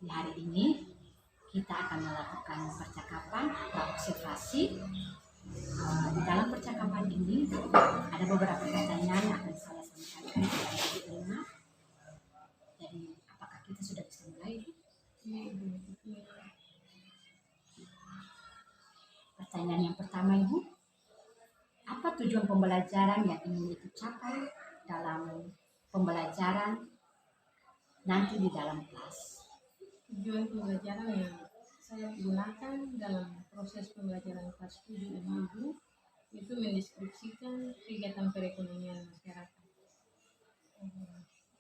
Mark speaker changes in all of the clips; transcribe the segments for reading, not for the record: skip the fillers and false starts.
Speaker 1: Di hari ini kita akan melakukan percakapan observasi. Di dalam percakapan ini ada beberapa pertanyaan yang akan saya sampaikan kepada Ibu Elma. Jadi apakah kita sudah bisa mulai? Pertanyaan yang pertama, Ibu, apa tujuan pembelajaran yang ingin Ibu capai dalam pembelajaran nanti di dalam kelas?
Speaker 2: Tujuan pembelajaran yang saya gunakan dalam proses pembelajaran kelas 7 ini itu mendeskripsikan kegiatan perekonomian masyarakat.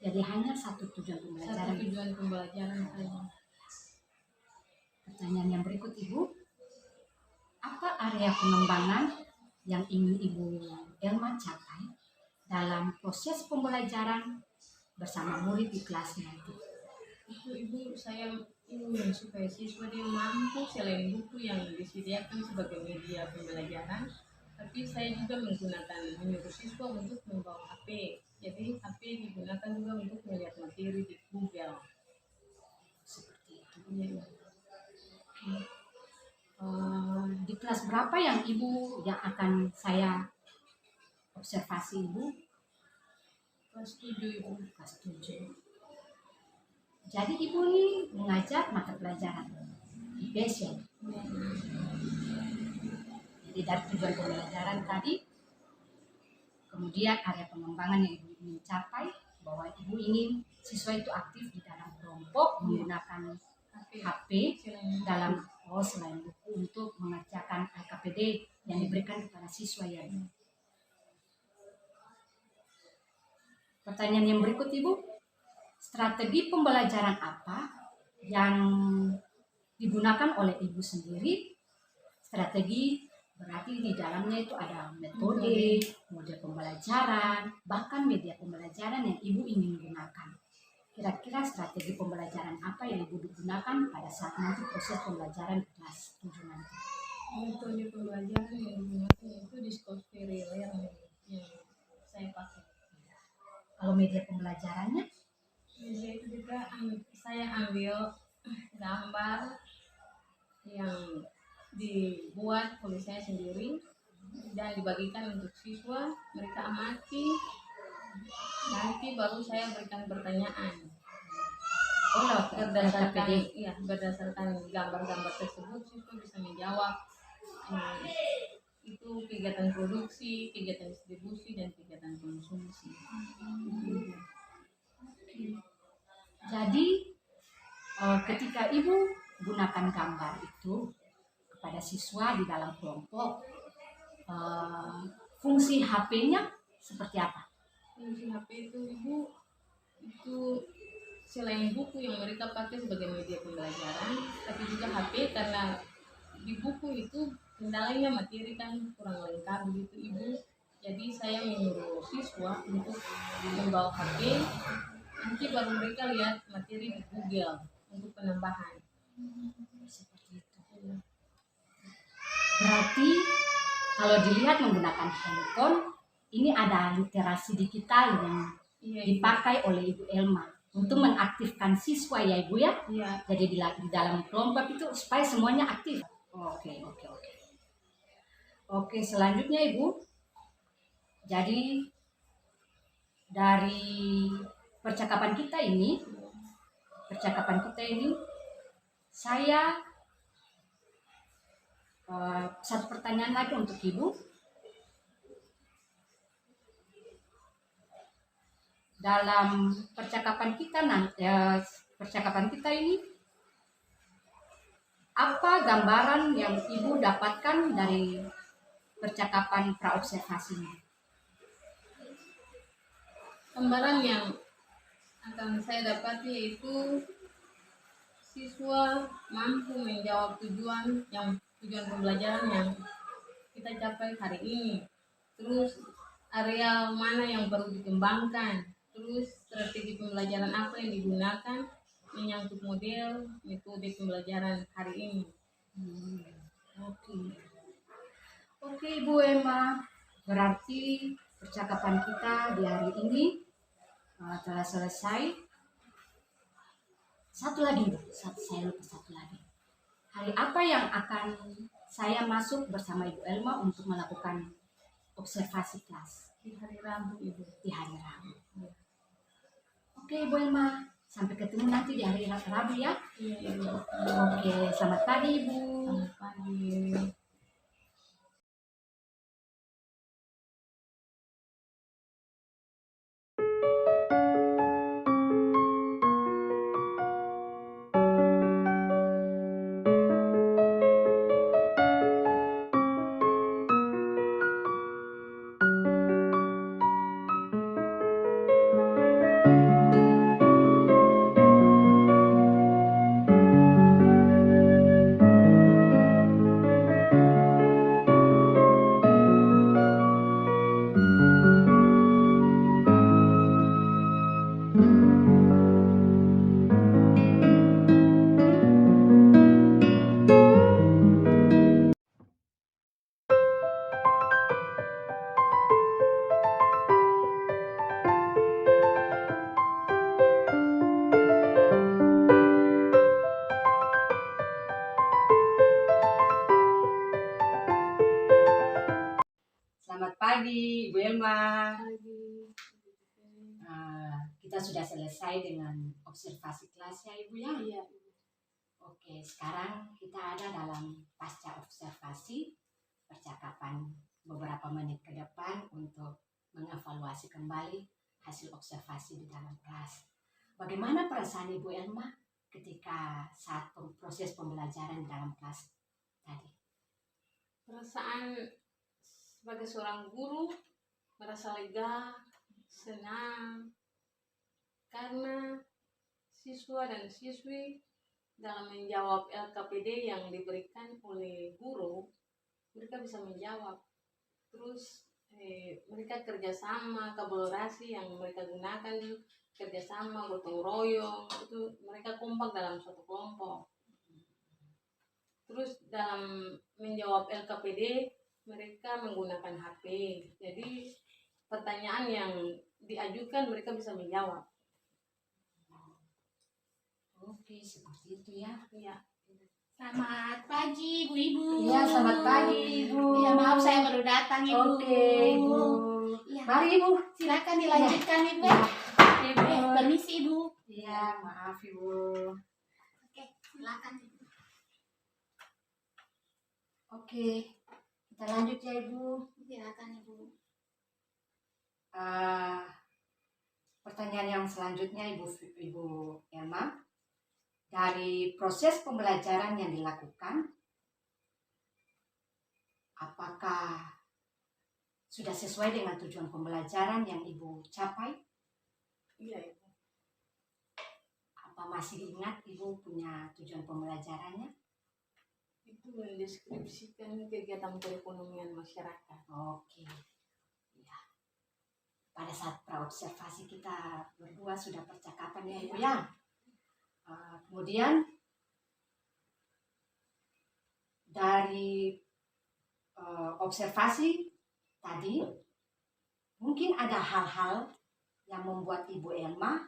Speaker 1: Jadi hanya satu tujuan
Speaker 2: Satu
Speaker 1: pembelajaran.
Speaker 2: tujuan pembelajaran saja.
Speaker 1: Pertanyaan yang berikut, Ibu, apa area pengembangan yang ingin Ibu Elma capai dalam proses pembelajaran bersama murid di kelas nanti?
Speaker 2: Itu Ibu, saya ingin supaya siswa dia mampu selain buku yang disediakan sebagai media pembelajaran, tapi saya juga menyuruh siswa untuk membawa HP. Jadi HP digunakan juga untuk melihat materi di Google.
Speaker 1: Seperti itu.
Speaker 2: Ya.
Speaker 1: Di kelas berapa yang Ibu yang akan saya observasi, Ibu?
Speaker 2: Kelas 7, Ibu.
Speaker 1: Kelas 7. Jadi Ibu ini mengajar mata pelajaran IPS ya? Jadi dari tujuan pembelajaran tadi, kemudian area pengembangan yang Ibu ingin capai, bahwa Ibu ingin siswa itu aktif di dalam kelompok menggunakan HP dalam selain buku untuk mengerjakan LKPD yang diberikan kepada siswa ya. Pertanyaan yang berikut, Ibu, strategi pembelajaran apa yang digunakan oleh Ibu sendiri? Strategi berarti di dalamnya itu ada metode, model pembelajaran, bahkan media pembelajaran yang Ibu ingin gunakan. Kira-kira strategi pembelajaran apa yang Ibu gunakan pada saat nanti proses pembelajaran kelas 7 nanti?
Speaker 2: Metode pembelajaran yang digunakan itu discovery learning yang saya pakai.
Speaker 1: Kalau media pembelajarannya?
Speaker 2: Media itu juga saya ambil gambar yang dibuat oleh saya sendiri dan dibagikan untuk siswa, mereka amati, nanti baru saya berikan pertanyaan. Berdasarkan gambar-gambar tersebut siswa bisa menjawab itu kegiatan produksi, kegiatan distribusi, dan kegiatan konsumsi.
Speaker 1: Jadi ketika Ibu gunakan gambar itu kepada siswa di dalam kelompok, fungsi HP-nya seperti apa?
Speaker 2: Fungsi HP itu Ibu, itu selain buku yang mereka pakai sebagai media pembelajaran, tapi juga HP karena di buku itu kendalanya materi kan kurang lengkap begitu Ibu. Jadi saya menyuruh siswa untuk membawa HP, nanti baru mereka lihat materi di Google untuk penambahan.
Speaker 1: Seperti itu. Berarti kalau dilihat menggunakan handphone, ini ada literasi digital yang dipakai oleh Ibu Elma untuk mengaktifkan siswa ya Ibu ya?
Speaker 2: Iya.
Speaker 1: Jadi di dalam kelompok itu supaya semuanya aktif. Oke, selanjutnya Ibu. Jadi dari percakapan kita ini, saya satu pertanyaan lagi untuk Ibu. Dalam percakapan kita ini, apa gambaran yang Ibu dapatkan dari percakapan praobservasinya?
Speaker 2: Gambaran yang akan saya dapati yaitu siswa mampu menjawab tujuan pembelajaran yang kita capai hari ini. Terus area mana yang perlu dikembangkan. Terus strategi pembelajaran apa yang digunakan menyangkut model metode pembelajaran hari ini.
Speaker 1: Oke, Ibu Elma, berarti percakapan kita di hari ini telah selesai. Satu lagi, Bu. Saya lupa satu lagi. Hari apa yang akan saya masuk bersama Ibu Elma untuk melakukan observasi kelas?
Speaker 2: Di hari Rabu Ibu.
Speaker 1: Di hari Rabu. Oke, Ibu Elma. Sampai ketemu nanti di hari Rabu ya.
Speaker 2: Iya Ibu.
Speaker 1: Oke, selamat pagi Ibu.
Speaker 2: Selamat pagi.
Speaker 1: Selamat pagi Ibu Elma.
Speaker 2: Pagi.
Speaker 1: Kita sudah selesai dengan observasi kelas ya Ibu ya.
Speaker 2: Iya.
Speaker 1: Oke, sekarang kita ada dalam pasca observasi, percakapan beberapa menit ke depan untuk mengevaluasi kembali hasil observasi di dalam kelas. Bagaimana perasaan Ibu Elma ketika saat proses pembelajaran di dalam kelas tadi?
Speaker 2: Perasaan sebagai seorang guru merasa lega, senang, karena siswa dan siswi dalam menjawab LKPD yang diberikan oleh guru, mereka bisa menjawab. Terus mereka kerjasama, kolaborasi yang mereka gunakan, kerjasama, gotong royong, itu mereka kompak dalam suatu kelompok. Terus dalam menjawab LKPD, mereka menggunakan HP. Jadi pertanyaan yang diajukan mereka bisa menjawab.
Speaker 1: Oke, seperti itu ya.
Speaker 2: Iya.
Speaker 3: Selamat pagi Ibu-Ibu.
Speaker 1: Iya, selamat pagi Ibu.
Speaker 3: Ya, maaf saya baru datang Ibu.
Speaker 1: Oke, Ibu.
Speaker 3: Iya.
Speaker 1: Mari Ibu.
Speaker 3: Silakan dilanjutkan Ibu.
Speaker 1: Ibu.
Speaker 3: Permisi Ibu.
Speaker 1: Iya, maaf Ibu.
Speaker 3: Oke, silakan Ibu.
Speaker 1: Oke, kita lanjut ya Ibu.
Speaker 3: Silakan Ibu.
Speaker 1: Pertanyaan yang selanjutnya Ibu Elma, dari proses pembelajaran yang dilakukan, apakah sudah sesuai dengan tujuan pembelajaran yang Ibu capai?
Speaker 2: Iya Ibu.
Speaker 1: Apa masih diingat Ibu punya tujuan pembelajarannya?
Speaker 2: Itu mendeskripsikan kegiatan perekonomian masyarakat.
Speaker 1: Oke. Ya. Pada saat praobservasi kita berdua sudah percakapan ya Ibu ya. Kemudian dari observasi tadi mungkin ada hal-hal yang membuat Ibu Elma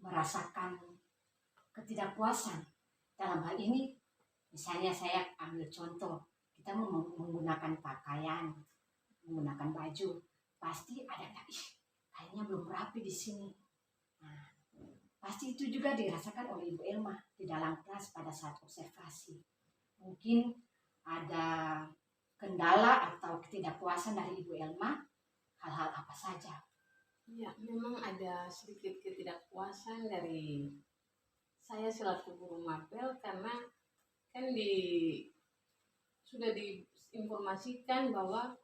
Speaker 1: merasakan ketidakpuasan. Dalam hal ini misalnya saya ambil contoh, kita menggunakan pakaian, menggunakan baju, pasti ada kayaknya belum rapi di sini. Nah, pasti itu juga dirasakan oleh Ibu Elma di dalam kelas pada saat observasi. Mungkin ada kendala atau ketidakpuasan dari Ibu Elma, hal-hal apa saja?
Speaker 2: Iya, memang ada sedikit ketidakpuasan dari saya selaku guru mapel, karena kan sudah diinformasikan bahwa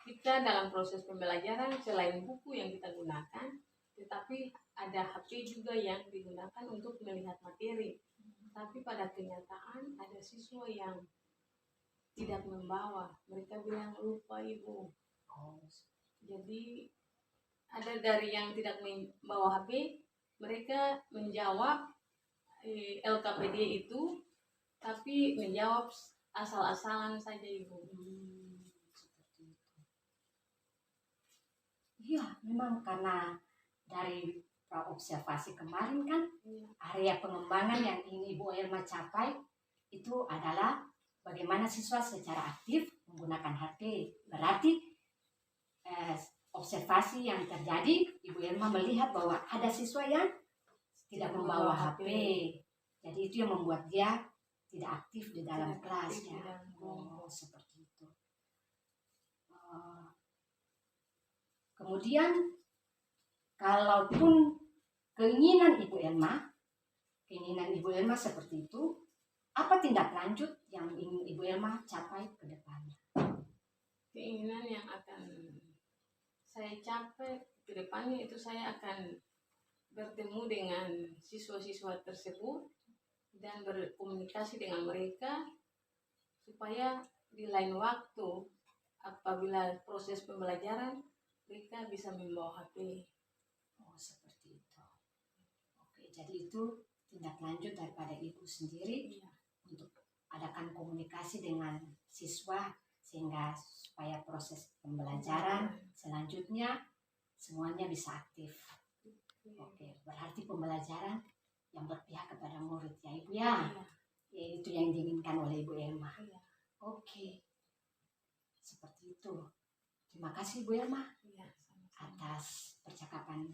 Speaker 2: kita dalam proses pembelajaran selain buku yang kita gunakan, tetapi ada HP juga yang digunakan untuk melihat materi. Tapi pada kenyataan ada siswa yang tidak membawa. Mereka bilang lupa Ibu. Jadi ada dari yang tidak membawa HP, mereka menjawab LKPD itu, tapi menjawab asal-asalan saja Ibu.
Speaker 1: Seperti itu. Iya, memang karena dari observasi kemarin kan,
Speaker 2: Iya.
Speaker 1: area pengembangan yang ingin Ibu Elma capai itu adalah bagaimana siswa secara aktif menggunakan HP. Berarti observasi yang terjadi, Ibu Elma melihat bahwa ada siswa yang tidak membawa HP. Jadi itu yang membuat dia tidak aktif di dalam
Speaker 2: Tidak
Speaker 1: kelas
Speaker 2: aktif di
Speaker 1: ya.
Speaker 2: dalam kelompok.
Speaker 1: Seperti itu. Kemudian kalaupun keinginan Ibu Elma seperti itu, apa tindak lanjut yang ingin Ibu Elma capai ke depannya?
Speaker 2: Keinginan yang akan saya capai ke depannya itu saya akan bertemu dengan siswa-siswa tersebut dan berkomunikasi dengan mereka supaya di lain waktu apabila proses pembelajaran mereka bisa membawa HP.
Speaker 1: Oh, seperti itu. Oke, jadi itu tindak lanjut daripada Ibu sendiri
Speaker 2: Iya.
Speaker 1: untuk adakan komunikasi dengan siswa sehingga supaya proses pembelajaran selanjutnya semuanya bisa aktif. Oke, berarti pembelajaran yang berpihak kepada murid ya Ibu ya. Ya, itu yang diinginkan oleh Ibu Elma.
Speaker 2: Iya.
Speaker 1: Oke, seperti itu. Terima kasih Bu Elma
Speaker 2: Iya, sama-sama.
Speaker 1: atas percakapan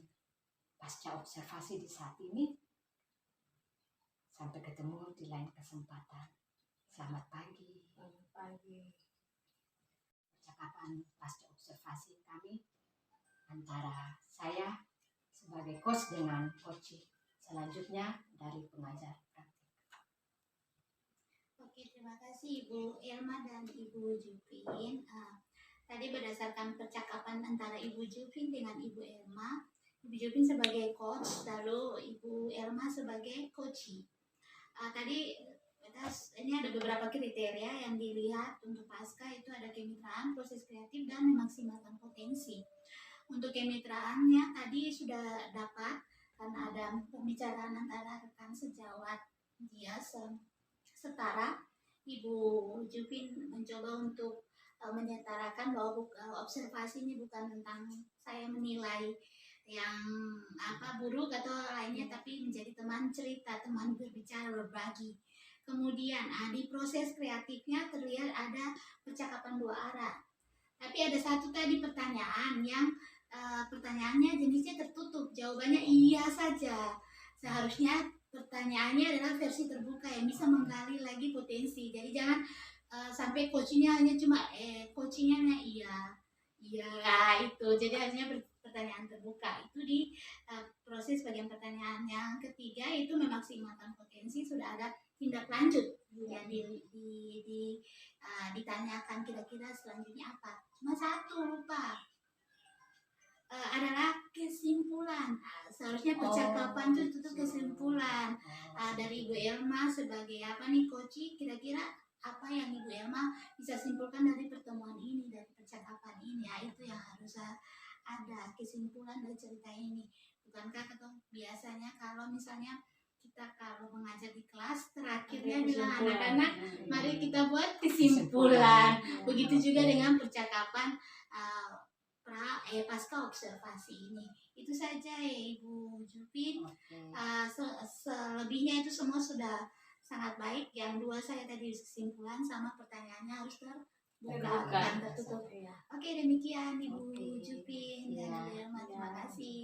Speaker 1: pasca observasi di saat ini. Sampai ketemu di lain kesempatan. Selamat pagi.
Speaker 2: Selamat pagi.
Speaker 1: Percakapan pasca observasi kami antara saya sebagai coach dengan coach selanjutnya dari pengajar praktik.
Speaker 3: Oke, terima kasih Ibu Elma dan Ibu Jupin. Tadi berdasarkan percakapan antara Ibu Jupin dengan Ibu Elma, Ibu Jupin sebagai coach, lalu Ibu Elma sebagai coachee. Tadi ini ada beberapa kriteria yang dilihat untuk pasca, itu ada kemitraan, proses kreatif, dan memaksimalkan potensi. Untuk kemitraannya tadi sudah dapat karena ada pembicaraan antara rekan sejawat dia setara. Ibu Jupin mencoba untuk menyetarakan bahwa observasi ini bukan tentang saya menilai yang buruk atau lainnya, tapi menjadi teman cerita, teman berbicara, berbagi. Kemudian di proses kreatifnya terlihat ada percakapan dua arah. Tapi ada satu tadi pertanyaan yang pertanyaannya jenisnya tertutup, jawabannya iya saja. Seharusnya pertanyaannya adalah versi terbuka yang bisa menggali lagi potensi. Jadi jangan sampai coachingnya hanya cuma coachingnya iya itu. Jadi harusnya pertanyaan terbuka. Itu di proses bagian pertanyaan yang ketiga, itu memaksimalkan potensi. Sudah ada tindak lanjut yang ditanyakan kira-kira selanjutnya apa. Cuma satu lupa, adalah kesimpulan. Seharusnya percakapan itu tutup kesimpulan. Dari Ibu Elma sebagai coachee, kira-kira apa yang Ibu Elma bisa simpulkan dari pertemuan ini, dari percakapan ini ya, itu yang harus ada kesimpulan dari cerita ini. Bukankah biasanya kalau misalnya kita kalau mengajar di kelas terakhirnya bilang anak-anak mari kita buat kesimpulan. Begitu juga dengan percakapan pasca observasi ini. Itu saja ya Ibu Jupin. Selebihnya itu semua sudah sangat baik. Yang dua saya tadi kesimpulan sama pertanyaannya harus terbuka dan tertutup. Oke, demikian Ibu Jupin dan Ibu Elma. Terima kasih.